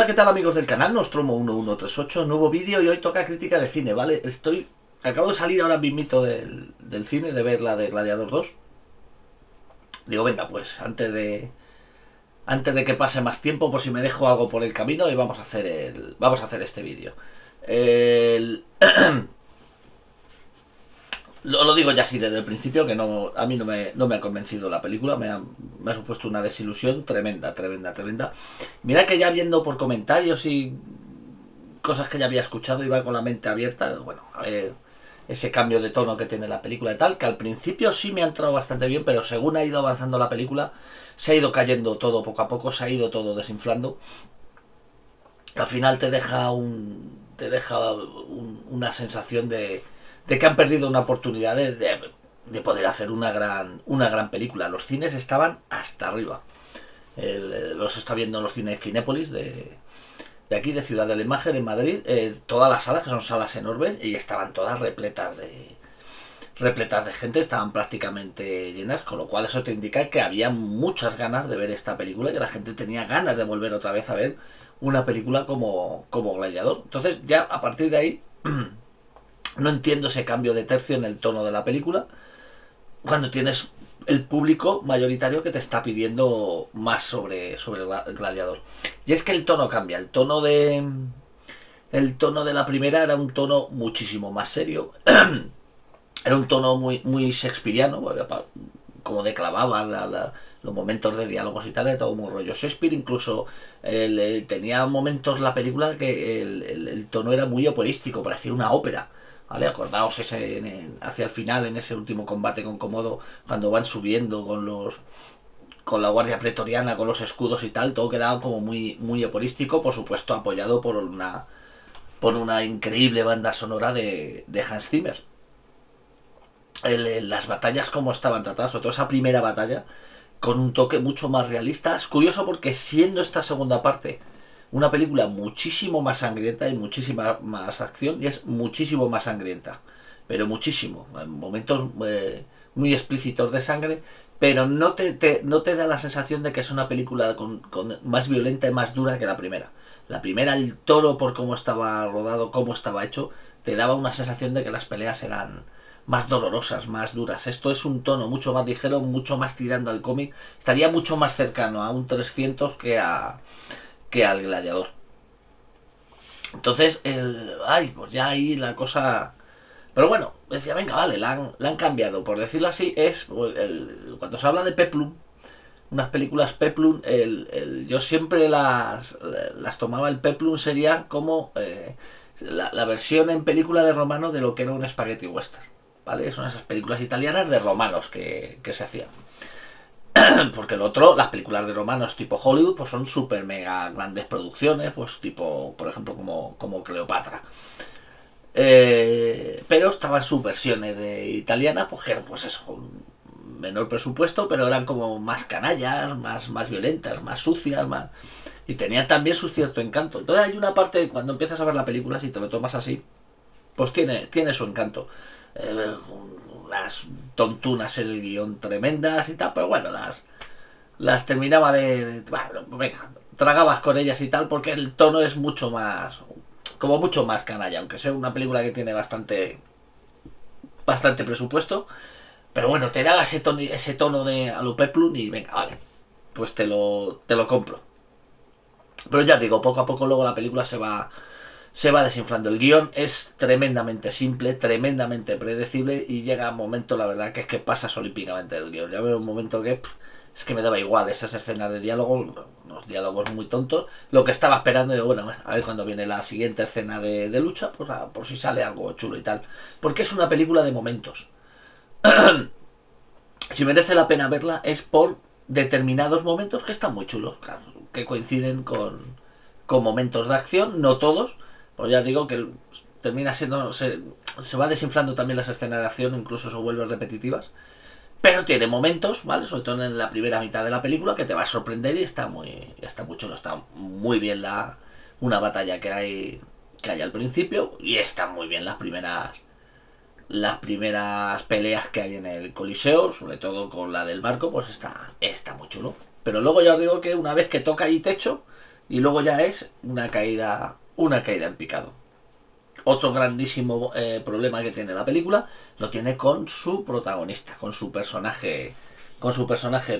¿qué tal amigos del canal? Nostromo1138, nuevo vídeo y hoy toca crítica de cine, ¿vale? Acabo de salir ahora mismito del cine, de ver la de Gladiador 2. Digo, venga, pues antes de que pase más tiempo, por si me dejo algo por el camino y vamos a hacer este vídeo. El- lo digo ya así desde el principio, que a mí no me ha convencido la película, me ha supuesto una desilusión tremenda, tremenda, tremenda. Mira que ya viendo por comentarios y cosas que ya había escuchado, iba con la mente abierta, bueno, a ver ese cambio de tono que tiene la película y tal, que al principio sí me ha entrado bastante bien, pero según ha ido avanzando la película, se ha ido cayendo todo poco a poco, se ha ido todo desinflando. Al final una sensación de que han perdido una oportunidad de poder hacer una gran película. Los cines estaban hasta arriba. Los está viendo en los cines Kinépolis de aquí, de Ciudad de la Imagen, en Madrid, todas las salas, que son salas enormes, y estaban todas repletas de gente, estaban prácticamente llenas, con lo cual eso te indica que había muchas ganas de ver esta película, que la gente tenía ganas de volver otra vez a ver una película como Gladiador. Entonces ya a partir de ahí no entiendo ese cambio de tercio en el tono de la película, cuando tienes el público mayoritario que te está pidiendo más sobre el Gladiador. Y es que el tono cambia, el tono de la primera era un tono muchísimo más serio. Era un tono muy shakespeariano, como declamaba los momentos de diálogos y tal, era todo muy rollo Shakespeare. Incluso tenía momentos la película que el tono era muy operístico, parecía una ópera. ¿Vale? Acordaos hacia el final, en ese último combate con Komodo, cuando van subiendo con la guardia pretoriana, con los escudos y tal, todo quedaba como muy operístico, por supuesto apoyado por una increíble banda sonora de Hans Zimmer. Las batallas como estaban tratadas, sobre todo esa primera batalla, con un toque mucho más realista. Es curioso porque siendo esta segunda parte una película muchísimo más sangrienta y muchísima más acción, y es muchísimo más sangrienta, pero muchísimo, en momentos muy explícitos de sangre, pero no te da la sensación de que es una película con más violenta y más dura que la primera. La primera, el toro, por cómo estaba rodado, cómo estaba hecho, te daba una sensación de que las peleas eran más dolorosas, más duras. Esto es un tono mucho más ligero, mucho más tirando al cómic. Estaría mucho más cercano a un 300 que al Gladiador. Entonces, pues ya ahí la cosa. Pero bueno, decía, venga, vale, la han cambiado. Por decirlo así, cuando se habla de Peplum, unas películas Peplum, yo siempre las tomaba. El Peplum sería como la versión en película de romano de lo que era un spaghetti western. ¿Vale? Son esas películas italianas de romanos que se hacían. Porque el otro, las películas de romanos tipo Hollywood, pues son súper mega grandes producciones, pues tipo, por ejemplo, como Cleopatra. Pero estaban sus versiones de italiana, pues que eran, pues eso, con menor presupuesto, pero eran como más canallas, más violentas, más sucias, más. Y tenían también su cierto encanto. Entonces hay una parte, cuando empiezas a ver la película, si te lo tomas así, pues tiene su encanto. Eh, las tontunas en el guión tremendas y tal, pero bueno, las terminaba bueno, venga, tragabas con ellas y tal, porque el tono es mucho más canalla, aunque sea una película que tiene bastante presupuesto, pero bueno, te daba ese tono de a lo Peplum y venga, vale, pues te lo compro. Pero ya digo, poco a poco luego la película se va desinflando. El guión es tremendamente simple, tremendamente predecible, y llega un momento, la verdad, que es que pasas olímpicamente del guión. Ya veo un momento que es que me daba igual esas escenas de diálogo, unos diálogos muy tontos. Lo que estaba esperando, digo, bueno, a ver cuando viene la siguiente escena de lucha, pues por si sale algo chulo y tal. Porque es una película de momentos. Si merece la pena verla es por determinados momentos que están muy chulos, claro, que coinciden con momentos de acción, no todos, pues ya digo que termina siendo, se va desinflando también las escenas de acción, incluso se vuelven repetitivas, pero tiene momentos, ¿vale? Sobre todo en la primera mitad de la película, que te va a sorprender y está muy chulo, está muy bien una batalla que hay al principio, y están muy bien las primeras peleas que hay en el Coliseo, sobre todo con la del barco, pues está muy chulo. Pero luego ya os digo que una vez que toca ahí techo, y luego ya es una caída en picado. Otro grandísimo problema que tiene la película lo tiene con su protagonista, con su personaje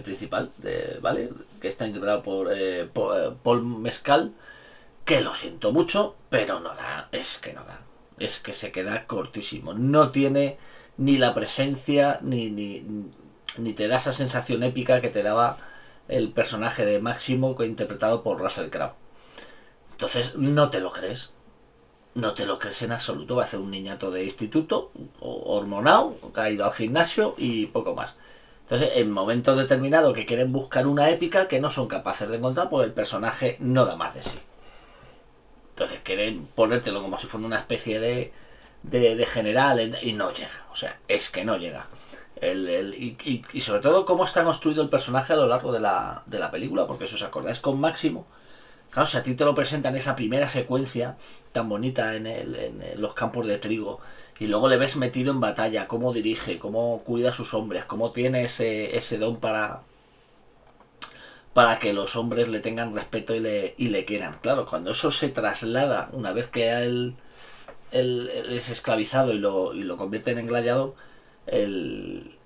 principal, ¿vale? Que está interpretado por Paul Mescal, que lo siento mucho, pero no da, es que no da, es que se queda cortísimo, no tiene ni la presencia ni te da esa sensación épica que te daba el personaje de Máximo interpretado por Russell Crowe. Entonces no te lo crees, no te lo crees en absoluto. Va a ser un niñato de instituto, hormonado, que ha ido al gimnasio y poco más. Entonces, en momentos determinados que quieren buscar una épica que no son capaces de encontrar, pues el personaje no da más de sí. Entonces quieren ponértelo como si fuera una especie de general y no llega. O sea, es que no llega. Y sobre todo cómo está construido el personaje a lo largo de la película, porque si os acordáis con Máximo, claro, si a ti te lo presentan esa primera secuencia tan bonita en los campos de trigo y luego le ves metido en batalla, cómo dirige, cómo cuida a sus hombres, cómo tiene ese don para que los hombres le tengan respeto y le quieran. Claro, cuando eso se traslada, una vez que él es esclavizado y lo convierten en gladiador, el,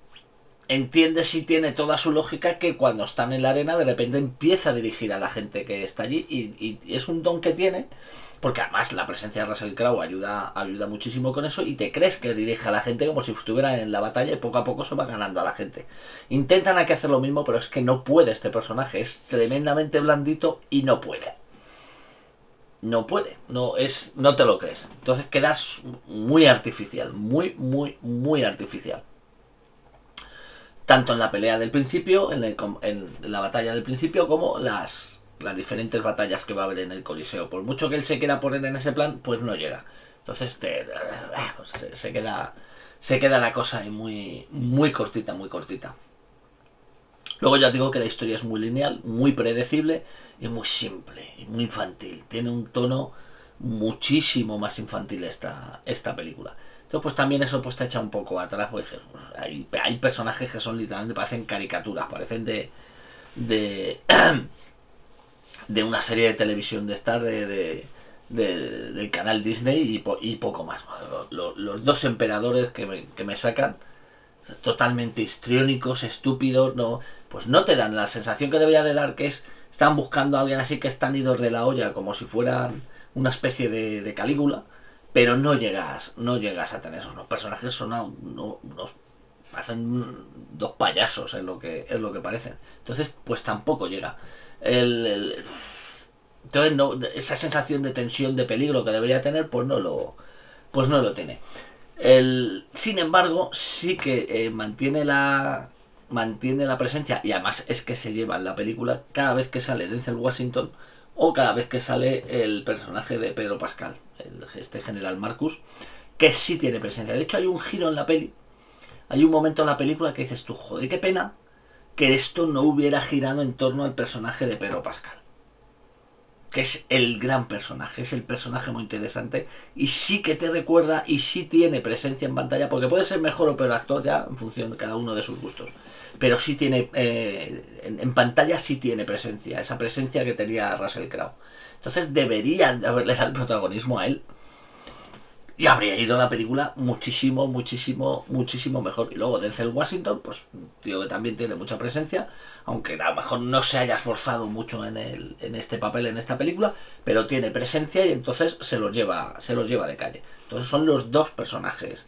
entiende si tiene toda su lógica que cuando están en la arena de repente empieza a dirigir a la gente que está allí y es un don que tiene porque además la presencia de Russell Crowe ayuda muchísimo con eso y te crees que dirige a la gente como si estuviera en la batalla y poco a poco se va ganando a la gente. Intentan aquí hacer lo mismo pero es que no puede este personaje, es tremendamente blandito y no puede. No puede, no te lo crees. Entonces quedas muy artificial, muy artificial tanto en la pelea del principio, en la batalla del principio, como las diferentes batallas que va a haber en el Coliseo. Por mucho que él se quiera poner en ese plan, pues no llega. Entonces se queda la cosa ahí muy cortita, muy cortita. Luego ya os digo que la historia es muy lineal, muy predecible y muy simple, y muy infantil. Tiene un tono muchísimo más infantil esta película. Entonces pues también eso pues te echa un poco atrás, pues hay personajes que son literalmente, parecen caricaturas, parecen de, de una serie de televisión de estar del canal Disney y poco más. Los dos emperadores que me sacan totalmente histriónicos, estúpidos, no, pues no te dan la sensación que debería de dar, que es están buscando a alguien así que están idos de la olla como si fueran una especie de Calígula, pero no llegas a tener esos no, personajes, son unos hacen dos payasos es lo que parecen. Entonces, pues tampoco llega. Entonces no, esa sensación de tensión, de peligro que debería tener, pues no lo tiene. Sin embargo, sí que mantiene la presencia y además es que se lleva en la película cada vez que sale Denzel Washington o cada vez que sale el personaje de Pedro Pascal, este general Marcus, que sí tiene presencia. De hecho, hay un giro en la peli, hay un momento en la película que dices tú, joder, qué pena que esto no hubiera girado en torno al personaje de Pedro Pascal, que es el gran personaje, es el personaje muy interesante y sí que te recuerda y sí tiene presencia en pantalla, porque puede ser mejor o peor actor ya en función de cada uno de sus gustos, pero sí tiene, en pantalla sí tiene presencia, esa presencia que tenía Russell Crowe. Entonces deberían de haberle dado el protagonismo a él y habría ido la película muchísimo mejor. Y luego Denzel Washington, pues tío que también tiene mucha presencia, aunque a lo mejor no se haya esforzado mucho en este papel, en esta película, pero tiene presencia y entonces se los lleva de calle. Entonces son los dos personajes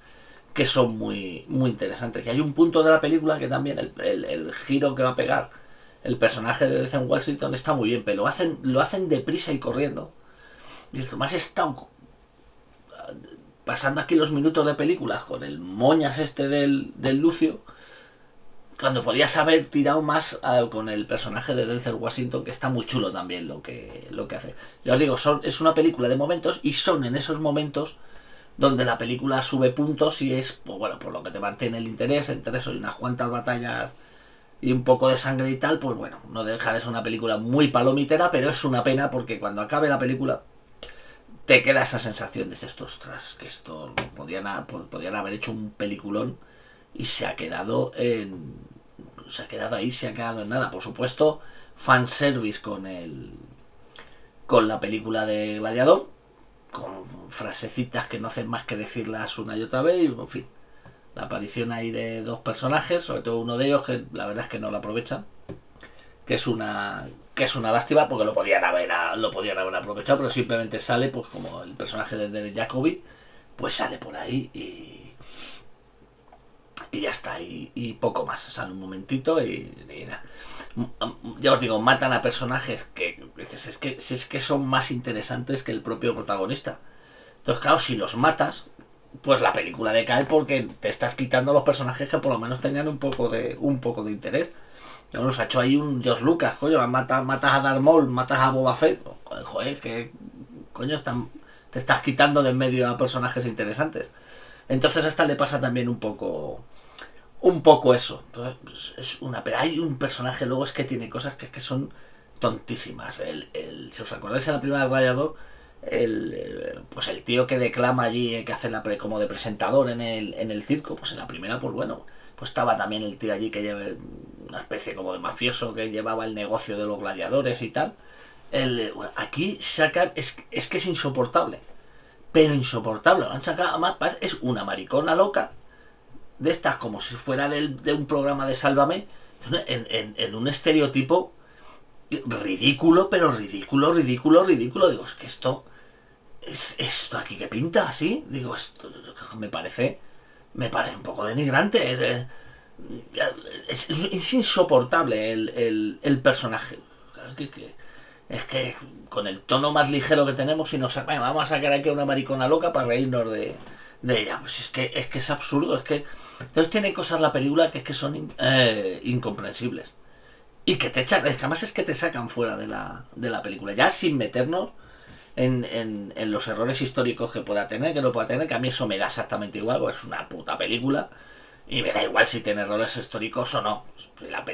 que son muy interesantes. Y hay un punto de la película que también el giro que va a pegar el personaje de Denzel Washington está muy bien, pero lo hacen deprisa y corriendo. Y es más está pasando aquí los minutos de películas con el moñas este del Lucio, cuando podías haber tirado más con el personaje de Denzel Washington, que está muy chulo también lo que hace. Ya os digo, es una película de momentos y son en esos momentos donde la película sube puntos y es, pues bueno, por lo que te mantiene el interés, entre eso y unas cuantas batallas y un poco de sangre y tal, pues bueno, no deja de ser una película muy palomitera, pero es una pena porque cuando acabe la película te queda esa sensación de estos, ostras, que esto podían haber hecho un peliculón y se ha quedado ahí, se ha quedado en nada. Por supuesto, fanservice con con la película de Gladiador, con frasecitas que no hacen más que decirlas una y otra vez, y en fin, la aparición ahí de dos personajes, sobre todo uno de ellos que la verdad es que no lo aprovechan, que es una lástima porque lo podían haber aprovechado, pero simplemente sale pues como el personaje de Jacobi, pues sale por ahí y ya está, y poco más, sale un momentito y nada. Ya os digo, matan a personajes que dices, es que son más interesantes que el propio protagonista. Entonces, claro, si los matas, pues la película decae porque te estás quitando los personajes que por lo menos tenían un poco de interés. Ya nos ha hecho ahí un George Lucas, coño, matas a Darth Maul, matas a Boba Fett, joder, que coño te estás quitando de en medio a personajes interesantes. Entonces a esta le pasa también un poco eso. Entonces, pues, es una, pero hay un personaje luego es que tiene cosas que son tontísimas. Si os acordáis en la primera de Gladiador, pues el tío que declama allí, que hace como de presentador en el circo, pues en la primera, pues bueno, pues estaba también el tío allí que lleva una especie como de mafioso que llevaba el negocio de los gladiadores y tal. Bueno, aquí saca, es que es insoportable, pero insoportable. Han sacado, además, es una maricona loca de estas como si fuera de un programa de Sálvame, en un estereotipo ridículo, pero ridículo, ridículo, ridículo. Digo, es que esto aquí que pinta así, digo, esto me parece un poco denigrante. Es insoportable el personaje. Es que con el tono más ligero que tenemos y vamos a sacar aquí a una maricona loca para reírnos de ella. Pues es que es absurdo, es que entonces tiene cosas la película que es que son incomprensibles. Y que te echan, además es que te sacan fuera de la película, ya sin meternos en los errores históricos que pueda tener, que no pueda tener, que a mí eso me da exactamente igual, porque es una puta película y me da igual si tiene errores históricos o no.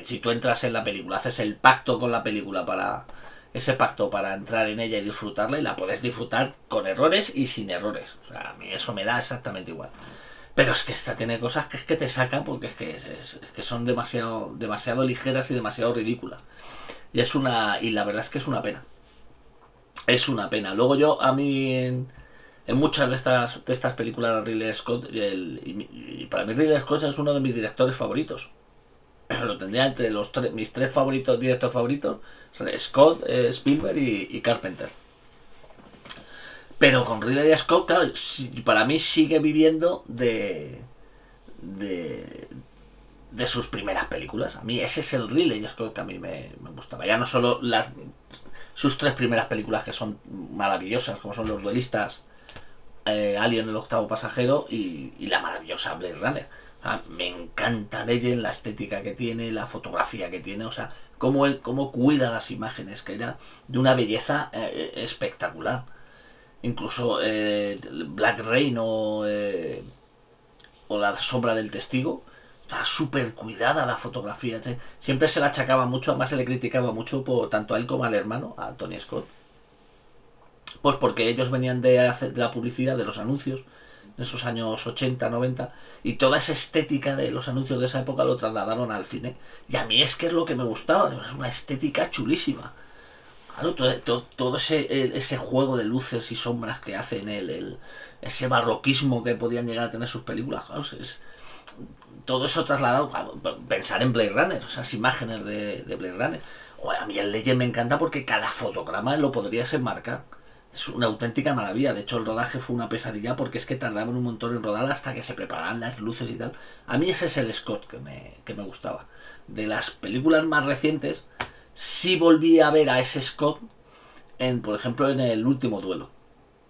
Si tú entras en la película, haces el pacto con la película para ese pacto para entrar en ella y disfrutarla, y la puedes disfrutar con errores y sin errores. O sea, a mí eso me da exactamente igual. Pero es que esta tiene cosas que es que te sacan porque es que son demasiado ligeras y demasiado ridículas. Y la verdad es que es una pena. Es una pena. Luego a mí en muchas de estas películas de Ridley Scott, y para mí Ridley Scott es uno de mis directores favoritos. Lo tendría entre mis tres favoritos, directores favoritos, Scott, Spielberg y Carpenter. Pero con Ridley Scott, claro, para mí sigue viviendo de, de sus primeras películas. A mí ese es el Ridley Scott que a mí me gustaba. Ya no solo sus tres primeras películas que son maravillosas, como son Los Duelistas, Alien el octavo pasajero y la maravillosa Blade Runner. O sea, me encanta Legend, la estética que tiene, la fotografía que tiene, o sea, cómo cuida las imágenes, que era de una belleza espectacular. Incluso Black Rain o La sombra del testigo, está súper cuidada la fotografía. Siempre se la achacaba mucho, además se le criticaba mucho por tanto a él como al hermano, a Tony Scott, pues porque ellos venían de la publicidad, de los anuncios, de esos años 80, 90, y toda esa estética de los anuncios de esa época lo trasladaron al cine. Y a mí es que es lo que me gustaba, es una estética chulísima. Claro, todo ese juego de luces y sombras que hacen ese barroquismo que podían llegar a tener sus películas, claro, todo eso trasladado a pensar en Blade Runner, esas imágenes de Blade Runner. A mí el Legend me encanta porque cada fotograma lo podrías enmarcar. Es una auténtica maravilla. De hecho, el rodaje fue una pesadilla porque es que tardaban un montón en rodar hasta que se preparaban las luces y tal. A mí ese es el Scott que me gustaba. De las películas más recientes, sí volví a ver a ese Scott, por ejemplo, en El último duelo.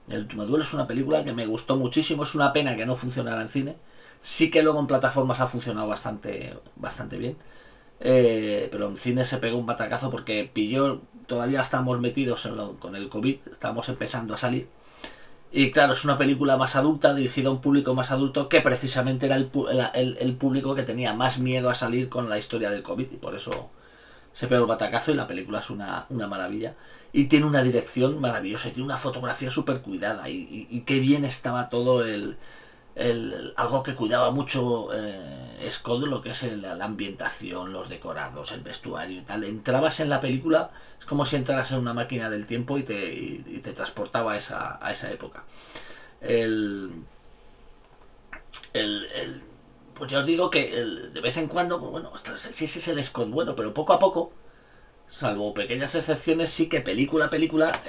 El último duelo es una película que me gustó muchísimo. Es una pena que no funcionara en cine. Sí que luego en plataformas ha funcionado bastante bien. Pero en cine se pegó un batacazo porque todavía estamos metidos con el COVID, estamos empezando a salir. Y claro, es una película más adulta, dirigida a un público más adulto, que precisamente era el público que tenía más miedo a salir con la historia del COVID, y por eso se pegó el batacazo, y la película es una maravilla. Y tiene una dirección maravillosa, y tiene una fotografía súper cuidada, y qué bien estaba todo algo que cuidaba mucho Scott, lo que es la ambientación, los decorados, el vestuario y tal. Entrabas en la película, es como si entraras en una máquina del tiempo y te transportaba a esa época. El, el, pues ya os digo que de vez en cuando, pues bueno, sí ese es el Scott bueno, pero poco a poco, salvo pequeñas excepciones, sí que película a película,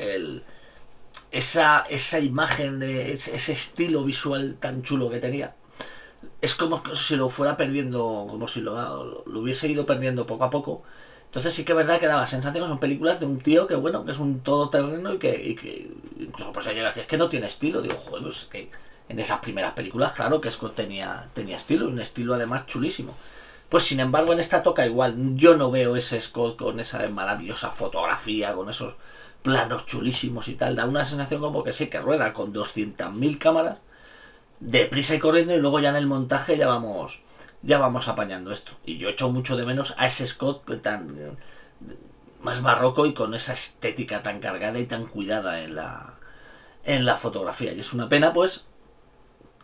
esa imagen, ese estilo visual tan chulo que tenía, es como si lo fuera perdiendo, como si lo hubiese ido perdiendo poco a poco. Entonces sí que es verdad que daba sensación que son películas de un tío que bueno, que es un todoterreno y que incluso pues llega a decir, es que no tiene estilo. Digo, joder, pues que en esas primeras películas, claro que Scott tenía estilo, un estilo además chulísimo. Pues sin embargo en esta toca igual, yo no veo ese Scott con esa maravillosa fotografía, con esos planos chulísimos y tal, da una sensación como que sí, que rueda con 200.000 cámaras deprisa y corriendo y luego ya en el montaje ya vamos apañando esto. Y yo echo mucho de menos a ese Scott tan más barroco y con esa estética tan cargada y tan cuidada en la fotografía. Y es una pena, pues,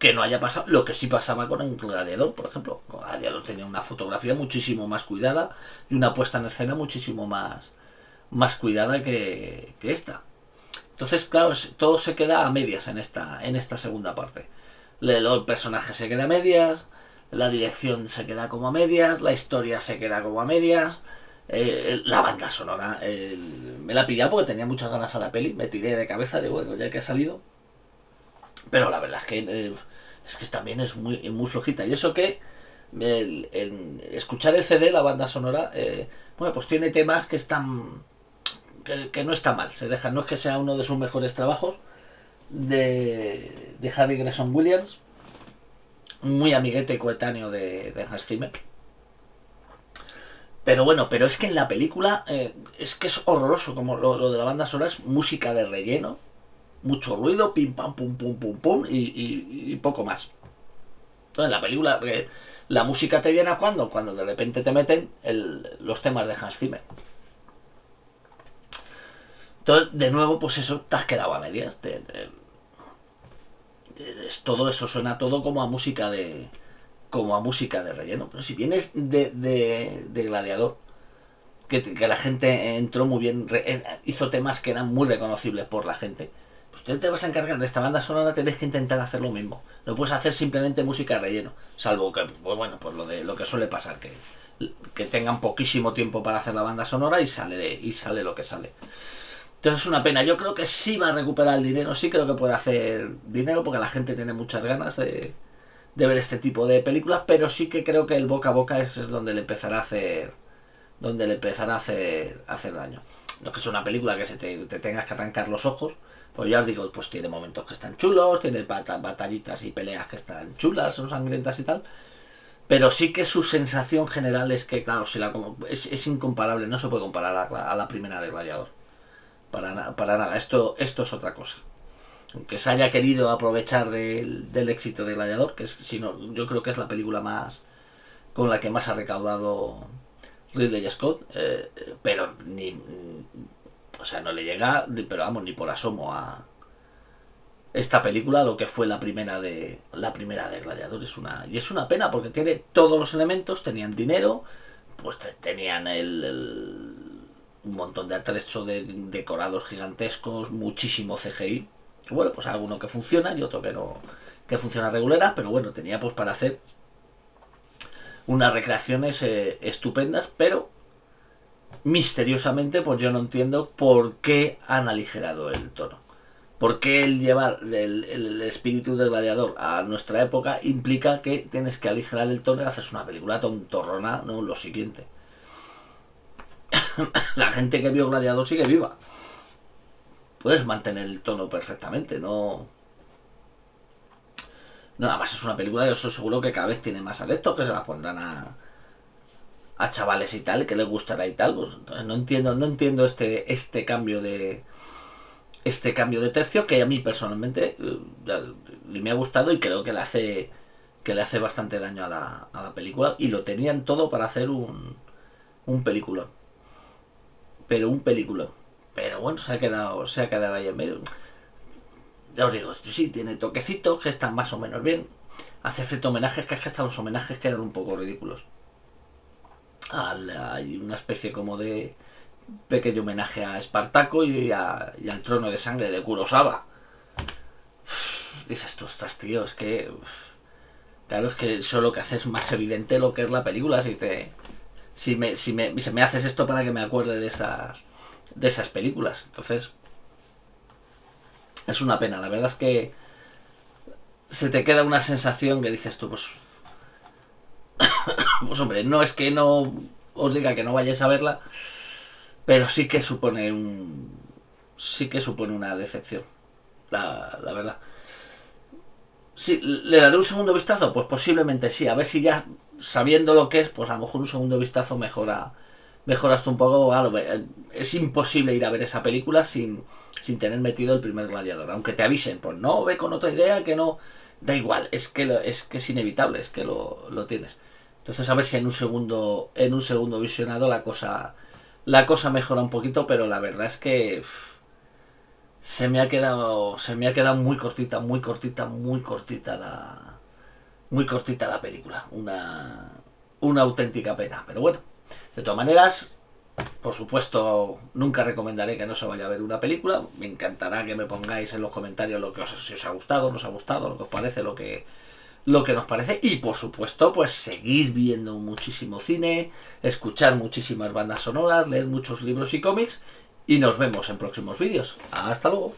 que no haya pasado lo que sí pasaba con el Gladiador, por ejemplo. El Gladiador tenía una fotografía muchísimo más cuidada y una puesta en escena muchísimo más cuidada que esta. Entonces, claro, todo se queda a medias en esta segunda parte. El personaje se queda a medias, la dirección se queda como a medias, la historia se queda como a medias, la banda sonora me la pillaba porque tenía muchas ganas a la peli, me tiré de cabeza de bueno, ya que ha salido, pero la verdad es que también es muy flojita. Y eso que escuchar el CD, la banda sonora, bueno, pues tiene temas que no está mal, se deja, no es que sea uno de sus mejores trabajos de Harry Gregson Williams, muy amiguete y coetáneo de Hans Zimmer. Pero bueno, pero es que en la película es que es horroroso, como lo de la banda sonora es música de relleno, mucho ruido, pim pam pum pum pum pum y poco más. Entonces en la película la música te viene a cuando de repente te meten los temas de Hans Zimmer. Entonces, de nuevo, pues eso, te has quedado a medias. Todo eso suena todo como a música de relleno. Pero si vienes de Gladiador, que la gente entró muy bien, hizo temas que eran muy reconocibles por la gente, pues tú te vas a encargar de esta banda sonora, tienes que intentar hacer lo mismo. No puedes hacer simplemente música de relleno, salvo que, pues bueno, pues lo que suele pasar, que tengan poquísimo tiempo para hacer la banda sonora y sale lo que sale. Entonces es una pena. Yo creo que sí va a recuperar el dinero, sí creo que puede hacer dinero porque la gente tiene muchas ganas de ver este tipo de películas, pero sí que creo que el boca a boca es donde le empezará a hacer daño. No es que sea una película que te tengas que arrancar los ojos, pues ya os digo, pues tiene momentos que están chulos, tiene batallitas y peleas que están chulas, son sangrientas y tal, pero sí que su sensación general es que, claro, es incomparable, no se puede comparar a la primera de Gladiador. Para nada, esto es otra cosa. Aunque se haya querido aprovechar del éxito de Gladiador, que es, si no, yo creo que es la película con la que más ha recaudado Ridley Scott, pero o sea, no le llega, pero vamos, ni por asomo a esta película lo que fue la primera de Gladiador. Y es una pena porque tiene todos los elementos, tenían dinero, pues tenían un montón de atrecho de decorados gigantescos, muchísimo CGI. Bueno, pues alguno que funciona y otro que funciona regular, pero bueno, tenía pues para hacer unas recreaciones estupendas, pero misteriosamente pues yo no entiendo por qué han aligerado el tono. ¿Por qué el llevar el espíritu del gladiador a nuestra época implica que tienes que aligerar el tono y haces una película tontorrona? No, lo siguiente. La gente que vio Gladiador sigue viva. Puedes mantener el tono perfectamente, no. Nada más es una película, yo estoy seguro que cada vez tiene más adeptos que se la pondrán a chavales y tal, que les gustará y tal. Pues, no entiendo este cambio de tercio que a mí personalmente me ha gustado y creo que le hace bastante daño a la película y lo tenían todo para hacer un peliculón, pero un peliculón. Pero bueno, se ha quedado ahí en medio. Ya os digo, sí, tiene toquecitos que están más o menos bien. hace ciertos homenajes que es que hasta los homenajes quedan un poco ridículos. Hay una especie como de pequeño homenaje a Espartaco y al trono de sangre de Kurosawa. Dices tú, estás tío, es que... Claro, es que eso lo que hace es más evidente lo que es la película. Si me haces esto para que me acuerde de esas películas. Entonces, es una pena. La verdad es que se te queda una sensación que dices tú, pues hombre, no es que no os diga que no vayáis a verla, pero sí que supone una decepción, la verdad. Sí, ¿le daré un segundo vistazo? Pues posiblemente sí. A ver si ya sabiendo lo que es, pues a lo mejor un segundo vistazo mejoras tú un poco. Claro, es imposible ir a ver esa película sin tener metido el primer gladiador. Aunque te avisen, pues no, ve con otra idea que no. Da igual, es que es inevitable, es que lo tienes. Entonces a ver si en un segundo visionado la cosa mejora un poquito, pero la verdad es que se me ha quedado muy cortita, muy cortita la película. Una auténtica pena. Pero bueno, de todas maneras, por supuesto, nunca recomendaré que no se vaya a ver una película. Me encantará que me pongáis en los comentarios si os ha gustado, no os ha gustado, lo que os parece, lo que nos parece. Y por supuesto, pues seguir viendo muchísimo cine, escuchar muchísimas bandas sonoras, leer muchos libros y cómics. Y nos vemos en próximos vídeos. Hasta luego.